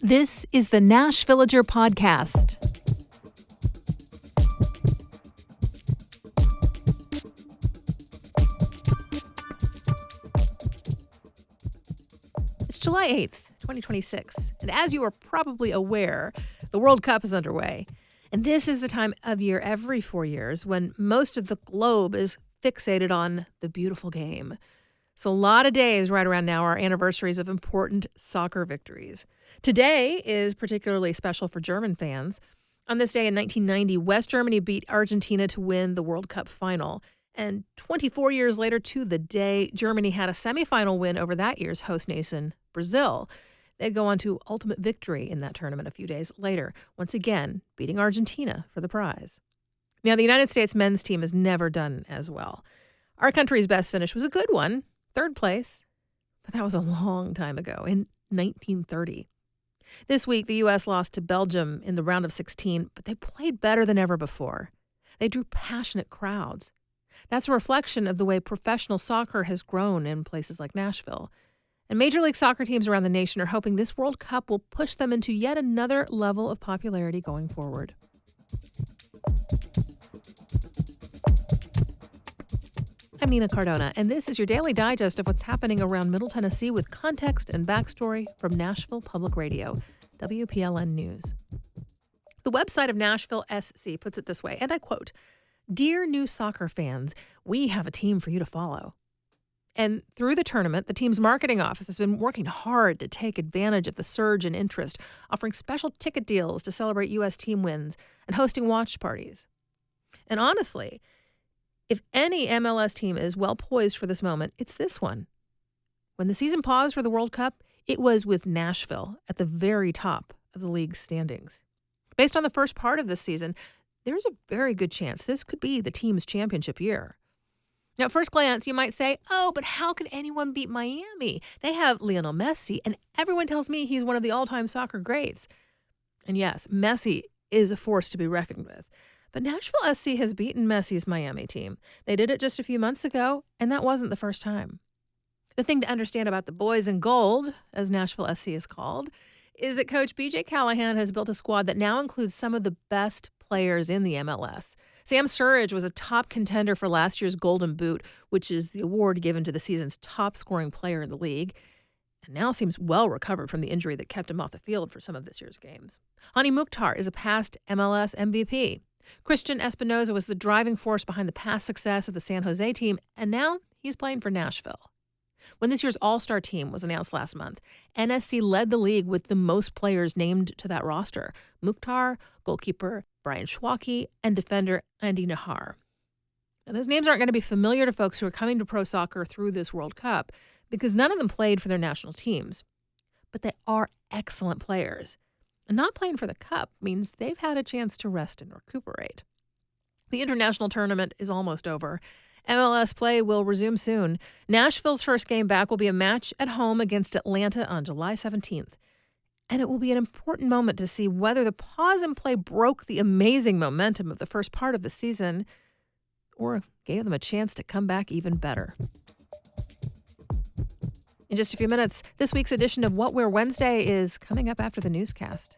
This is the Nashvillager podcast. It's July 8th, 2026, and as you are probably aware, the World Cup is underway. And this is the time of year every 4 years when most of the globe is fixated on the beautiful game. So a lot of days right around now are anniversaries of important soccer victories. Today is particularly special for German fans. On this day in 1990, West Germany beat Argentina to win the World Cup final. And 24 years later to the day, Germany had a semifinal win over that year's host nation, Brazil. They'd go on to ultimate victory in that tournament a few days later, once again beating Argentina for the prize. Now, the United States men's team has never done as well. Our country's best finish was a good one, third place, but that was a long time ago, in 1930. This week, the U.S. lost to Belgium in the round of 16, but they played better than ever before. They drew passionate crowds. That's a reflection of the way professional soccer has grown in places like Nashville. And Major League Soccer teams around the nation are hoping this World Cup will push them into yet another level of popularity going forward. I'm Nina Cardona, and this is your daily digest of what's happening around Middle Tennessee with context and backstory from Nashville Public Radio, WPLN News. The website of Nashville SC puts it this way, and I quote, "Dear new soccer fans, we have a team for you to follow." And through the tournament, the team's marketing office has been working hard to take advantage of the surge in interest, offering special ticket deals to celebrate U.S. team wins and hosting watch parties. And honestly, if any MLS team is well poised for this moment, it's this one. When the season paused for the World Cup, it was with Nashville at the very top of the league's standings. Based on the first part of this season, there's a very good chance this could be the team's championship year. Now, at first glance, you might say, oh, but how could anyone beat Miami? They have Lionel Messi, and everyone tells me he's one of the all-time soccer greats. And yes, Messi is a force to be reckoned with. But Nashville SC has beaten Messi's Miami team. They did it just a few months ago, and that wasn't the first time. The thing to understand about the boys in gold, as Nashville SC is called, is that Coach B.J. Callahan has built a squad that now includes some of the best players in the MLS. Sam Surridge was a top contender for last year's Golden Boot, which is the award given to the season's top-scoring player in the league, and now seems well recovered from the injury that kept him off the field for some of this year's games. Hani Mukhtar is a past MLS MVP. Christian Espinoza was the driving force behind the past success of the San Jose team, and now he's playing for Nashville. When this year's All-Star team was announced last month, NSC led the league with the most players named to that roster: Mukhtar, goalkeeper Brian Schwacke, and defender Andy Nahar. Now, those names aren't going to be familiar to folks who are coming to pro soccer through this World Cup because none of them played for their national teams. But they are excellent players. And not playing for the Cup means they've had a chance to rest and recuperate. The international tournament is almost over. MLS play will resume soon. Nashville's first game back will be a match at home against Atlanta on July 17th. And it will be an important moment to see whether the pause in play broke the amazing momentum of the first part of the season or gave them a chance to come back even better. In just a few minutes, this week's edition of What We're Wednesday is coming up after the newscast.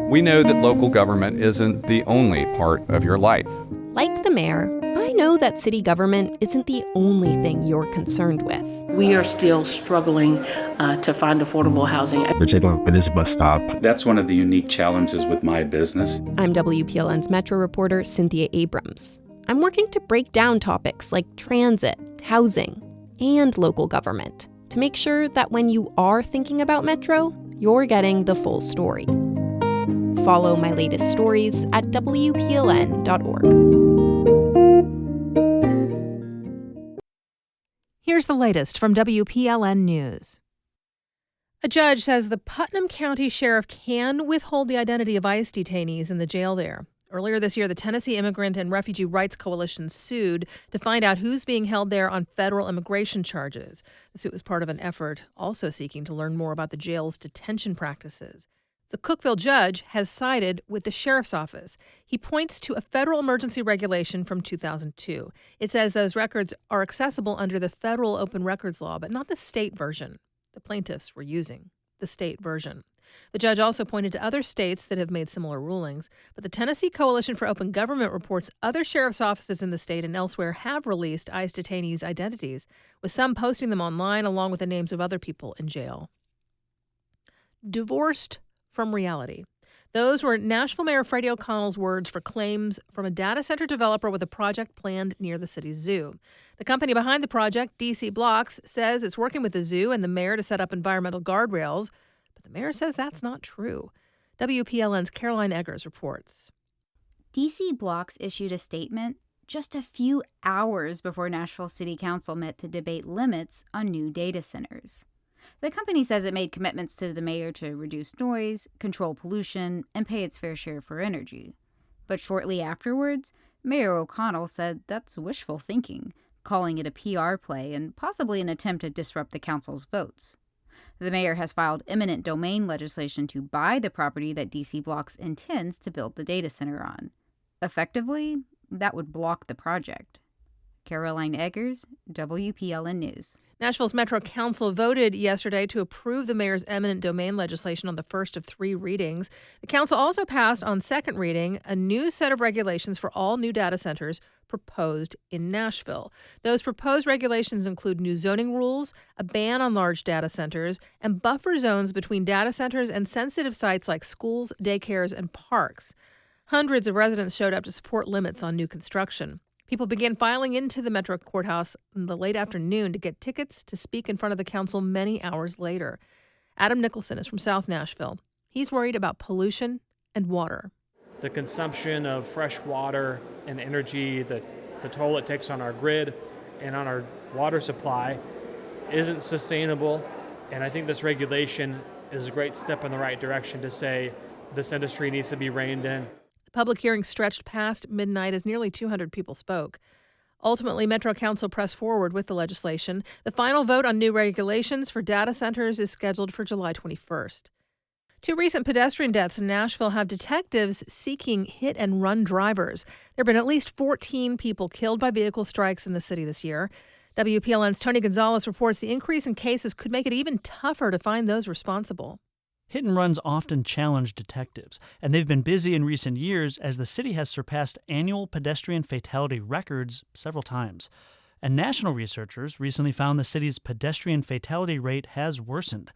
We know that local government isn't the only part of your life. Like the mayor, I know that city government isn't the only thing you're concerned with. We are still struggling to find affordable housing. They're taking over this bus stop. That's one of the unique challenges with my business. I'm WPLN's Metro reporter Cynthia Abrams. I'm working to break down topics like transit, housing, and local government to make sure that when you are thinking about Metro, you're getting the full story. Follow my latest stories at WPLN.org. Here's the latest from WPLN News. A judge says the Putnam County Sheriff can withhold the identity of ICE detainees in the jail there. Earlier this year, the Tennessee Immigrant and Refugee Rights Coalition sued to find out who's being held there on federal immigration charges. The suit was part of an effort also seeking to learn more about the jail's detention practices. The Cookeville judge has sided with the sheriff's office. He points to a federal emergency regulation from 2002. It says those records are accessible under the federal open records law, but not the state version. The plaintiffs were using the state version. The judge also pointed to other states that have made similar rulings, but the Tennessee Coalition for Open Government reports other sheriff's offices in the state and elsewhere have released ICE detainees' identities, with some posting them online along with the names of other people in jail. Divorced from reality. Those were Nashville Mayor Freddie O'Connell's words for claims from a data center developer with a project planned near the city's zoo. The company behind the project, DC Blocks, says it's working with the zoo and the mayor to set up environmental guardrails, but the mayor says that's not true. WPLN's Caroline Eggers reports. DC Blocks issued a statement just a few hours before Nashville City Council met to debate limits on new data centers. The company says it made commitments to the mayor to reduce noise, control pollution, and pay its fair share for energy. But shortly afterwards, Mayor O'Connell said that's wishful thinking, calling it a PR play and possibly an attempt to disrupt the council's votes. The mayor has filed eminent domain legislation to buy the property that DC Blocks intends to build the data center on. Effectively, that would block the project. Caroline Eggers, WPLN News. Nashville's Metro Council voted yesterday to approve the mayor's eminent domain legislation on the first of 3 readings. The council also passed on second reading a new set of regulations for all new data centers proposed in Nashville. Those proposed regulations include new zoning rules, a ban on large data centers, and buffer zones between data centers and sensitive sites like schools, daycares, and parks. Hundreds of residents showed up to support limits on new construction. People began filing into the Metro Courthouse in the late afternoon to get tickets to speak in front of the council many hours later. Adam Nicholson is from South Nashville. He's worried about pollution and water. The consumption of fresh water and energy, the toll it takes on our grid and on our water supply isn't sustainable. And I think this regulation is a great step in the right direction to say this industry needs to be reined in. The public hearing stretched past midnight as nearly 200 people spoke. Ultimately, Metro Council pressed forward with the legislation. The final vote on new regulations for data centers is scheduled for July 21st. 2 recent pedestrian deaths in Nashville have detectives seeking hit-and-run drivers. There have been at least 14 people killed by vehicle strikes in the city this year. WPLN's Tony Gonzalez reports the increase in cases could make it even tougher to find those responsible. Hit and runs often challenge detectives, and they've been busy in recent years as the city has surpassed annual pedestrian fatality records several times. And national researchers recently found the city's pedestrian fatality rate has worsened.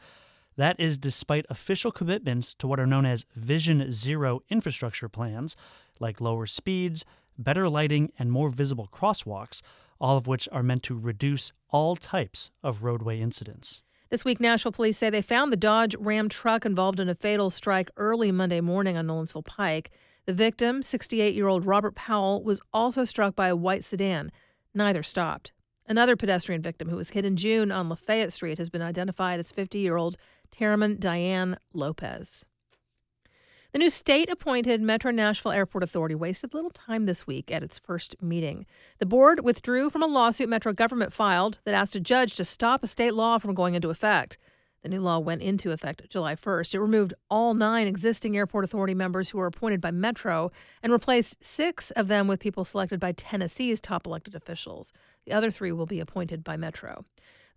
That is despite official commitments to what are known as Vision Zero infrastructure plans, like lower speeds, better lighting, and more visible crosswalks, all of which are meant to reduce all types of roadway incidents. This week, Nashville police say they found the Dodge Ram truck involved in a fatal strike early Monday morning on Nolensville Pike. The victim, 68-year-old Robert Powell, was also struck by a white sedan. Neither stopped. Another pedestrian victim who was hit in June on Lafayette Street has been identified as 50-year-old Terriman Diane Lopez. The new state-appointed Metro Nashville Airport Authority wasted little time this week at its first meeting. The board withdrew from a lawsuit Metro government filed that asked a judge to stop a state law from going into effect. The new law went into effect July 1st. It removed all 9 existing Airport Authority members who were appointed by Metro and replaced 6 of them with people selected by Tennessee's top elected officials. The other 3 will be appointed by Metro.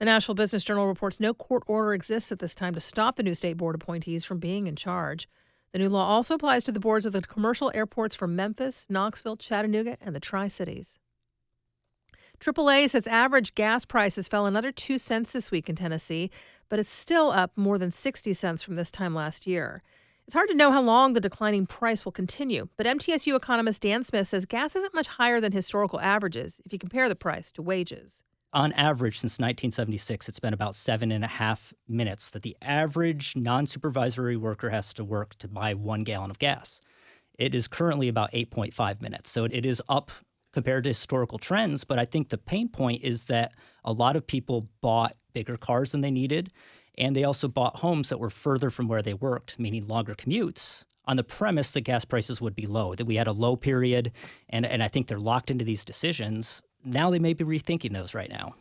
The Nashville Business Journal reports no court order exists at this time to stop the new state board appointees from being in charge. The new law also applies to the boards of the commercial airports from Memphis, Knoxville, Chattanooga, and the Tri-Cities. AAA says average gas prices fell another 2 cents this week in Tennessee, but it's still up more than 60 cents from this time last year. It's hard to know how long the declining price will continue, but MTSU economist Dan Smith says gas isn't much higher than historical averages if you compare the price to wages. On average, since 1976, it's been about 7.5 minutes that the average non-supervisory worker has to work to buy 1 gallon of gas. It is currently about 8.5 minutes. So it is up compared to historical trends. But I think the pain point is that a lot of people bought bigger cars than they needed. And they also bought homes that were further from where they worked, meaning longer commutes, on the premise that gas prices would be low, that we had a low period. And I think they're locked into these decisions. Now they may be rethinking those right now.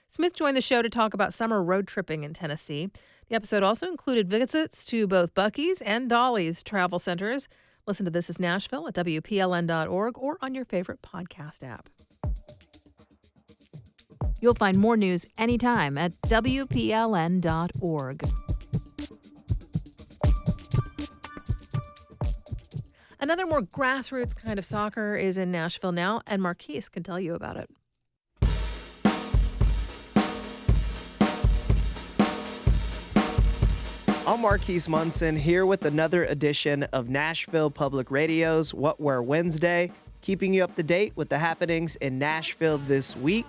Smith joined the show to talk about summer road tripping in Tennessee. The episode also included visits to both Buc-ee's and Dolly's travel centers. Listen to This is Nashville at WPLN.org or on your favorite podcast app. You'll find more news anytime at WPLN.org. Another more grassroots kind of soccer is in Nashville now, and Marquise can tell you about it. I'm Marquise Munson here with another edition of Nashville Public Radio's What Where Wednesday, keeping you up to date with the happenings in Nashville this week.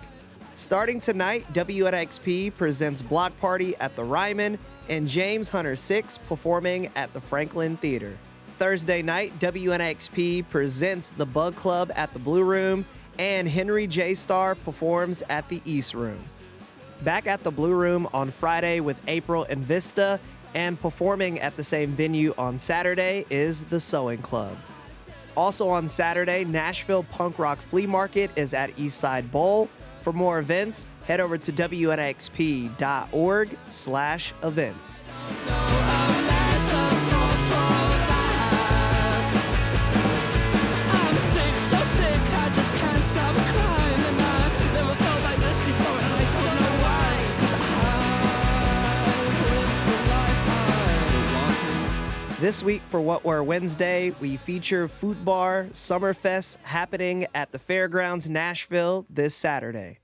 Starting tonight, WNXP presents Block Party at the Ryman and James Hunter 6 performing at the Franklin Theater. Thursday night, WNXP presents the Bug Club at the Blue Room and Henry J. Starr performs at the East Room. Back at the Blue Room on Friday with April and Vista, and performing at the same venue on Saturday is the Sewing Club. Also on Saturday, Nashville Punk Rock Flea Market is at Eastside Bowl. For more events, head over to WNXP.org/events. This week for What Were Wednesday, we feature Food Bar Summerfest happening at the Fairgrounds Nashville this Saturday.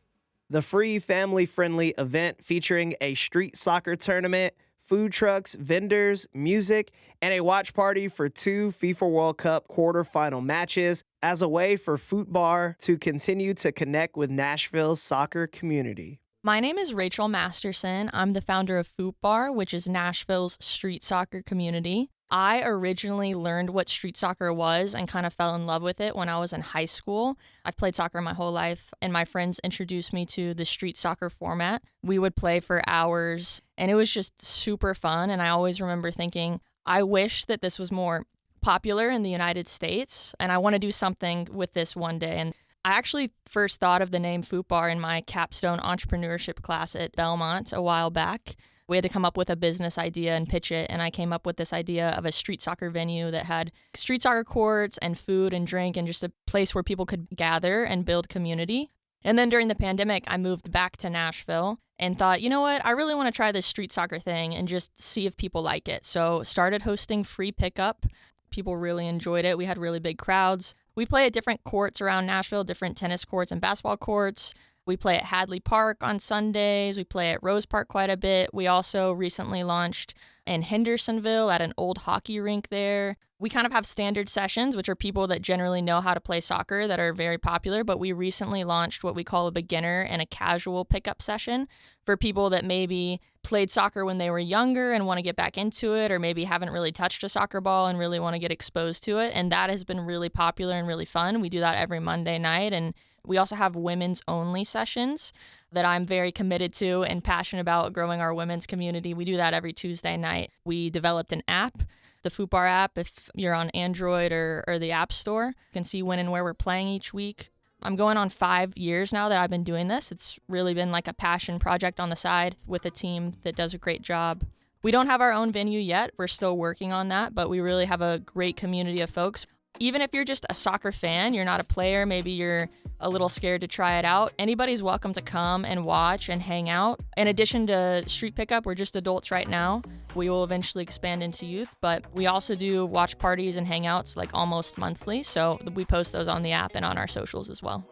The free family-friendly event featuring a street soccer tournament, food trucks, vendors, music, and a watch party for 2 FIFA World Cup quarterfinal matches as a way for Food Bar to continue to connect with Nashville's soccer community. My name is Rachel Masterson. I'm the founder of Food Bar, which is Nashville's street soccer community. I originally learned what street soccer was and kind of fell in love with it when I was in high school. I've played soccer my whole life, and my friends introduced me to the street soccer format. We would play for hours, and it was just super fun. And I always remember thinking, I wish that this was more popular in the United States, and I want to do something with this one day. And I actually first thought of the name Food Bar in my capstone entrepreneurship class at Belmont a while back. We had to come up with a business idea and pitch it, and I came up with this idea of a street soccer venue that had street soccer courts and food and drink and just a place where people could gather and build community. And then during the pandemic, I moved back to Nashville and thought, you know what, I really want to try this street soccer thing and just see if people like it. So started hosting free pickup. People really enjoyed it. We had really big crowds. We play at different courts around Nashville, different tennis courts and basketball courts. We play at Hadley Park on Sundays. We play at Rose Park quite a bit. We also recently launched in Hendersonville at an old hockey rink there. We kind of have standard sessions, which are people that generally know how to play soccer that are very popular, but we recently launched what we call a beginner and a casual pickup session for people that maybe played soccer when they were younger and want to get back into it, or maybe haven't really touched a soccer ball and really want to get exposed to it. And that has been really popular and really fun. We do that every Monday night. And we also have women's only sessions that I'm very committed to and passionate about growing our women's community. We do that every Tuesday night. We developed an app, the Food Bar app. If you're on Android or the App Store, you can see when and where we're playing each week. I'm going on 5 years now that I've been doing this. It's really been like a passion project on the side with a team that does a great job. We don't have our own venue yet. We're still working on that, but we really have a great community of folks. Even if you're just a soccer fan, you're not a player, maybe you're a little scared to try it out, anybody's welcome to come and watch and hang out. In addition to street pickup, we're just adults right now. We will eventually expand into youth, but we also do watch parties and hangouts like almost monthly. So we post those on the app and on our socials as well.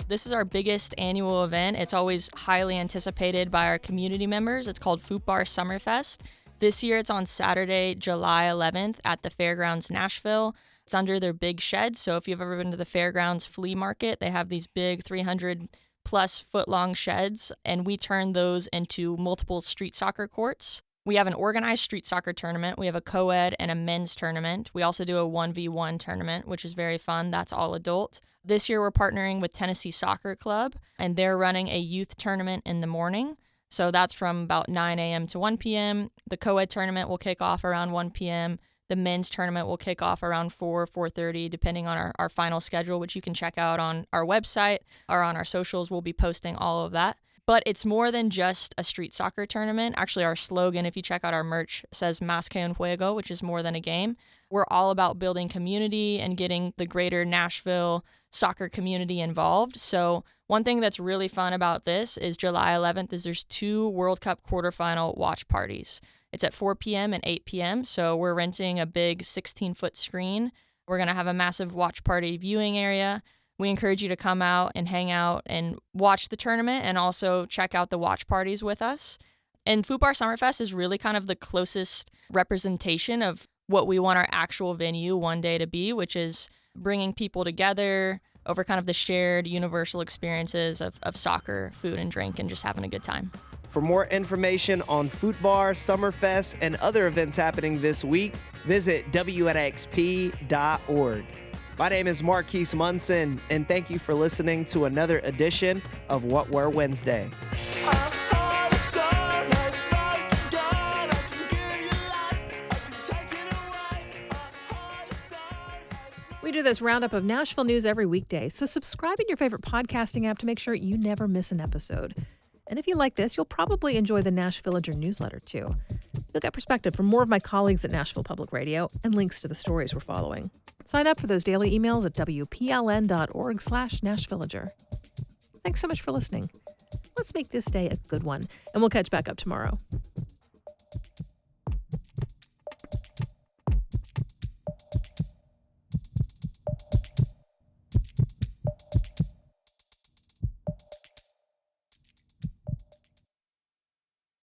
This is our biggest annual event. It's always highly anticipated by our community members. It's called Food Bar Summerfest. This year it's on Saturday, July 11th at the Fairgrounds Nashville. It's under their big shed. So if you've ever been to the Fairgrounds flea market, they have these big 300 plus foot long sheds, and we turn those into multiple street soccer courts. We have an organized street soccer tournament. We have a co-ed and a men's tournament. We also do a 1v1 tournament, which is very fun. That's all adult. This year we're partnering with Tennessee Soccer Club, and they're running a youth tournament in the morning. So that's from about 9 a.m. to 1 p.m. The co-ed tournament will kick off around 1 p.m. The men's tournament will kick off around 4:30, depending on our final schedule, which you can check out on our website or on our socials. We'll be posting all of that. But it's more than just a street soccer tournament. Actually, our slogan, if you check out our merch, says Más que un juego, which is more than a game. We're all about building community and getting the greater Nashville soccer community involved. So one thing that's really fun about this is July 11th is there's 2 World Cup quarterfinal watch parties. It's at 4 p.m. and 8 p.m. So we're renting a big 16-foot screen. We're going to have a massive watch party viewing area. We encourage you to come out and hang out and watch the tournament and also check out the watch parties with us. And Food Bar Summerfest is really kind of the closest representation of what we want our actual venue one day to be, which is bringing people together over kind of the shared universal experiences of soccer, food, and drink, and just having a good time. For more information on Food Bar, Summerfest, and other events happening this week, visit WNXP.org. My name is Marquise Munson, and thank you for listening to another edition of What Were Wednesday. We do this roundup of Nashville news every weekday, so subscribe in your favorite podcasting app to make sure you never miss an episode. And if you like this, you'll probably enjoy the Nashvillager newsletter too. You'll get perspective from more of my colleagues at Nashville Public Radio and links to the stories we're following. Sign up for those daily emails at WPLN.org/Nashvillager. Thanks so much for listening. Let's make this day a good one, and we'll catch back up tomorrow.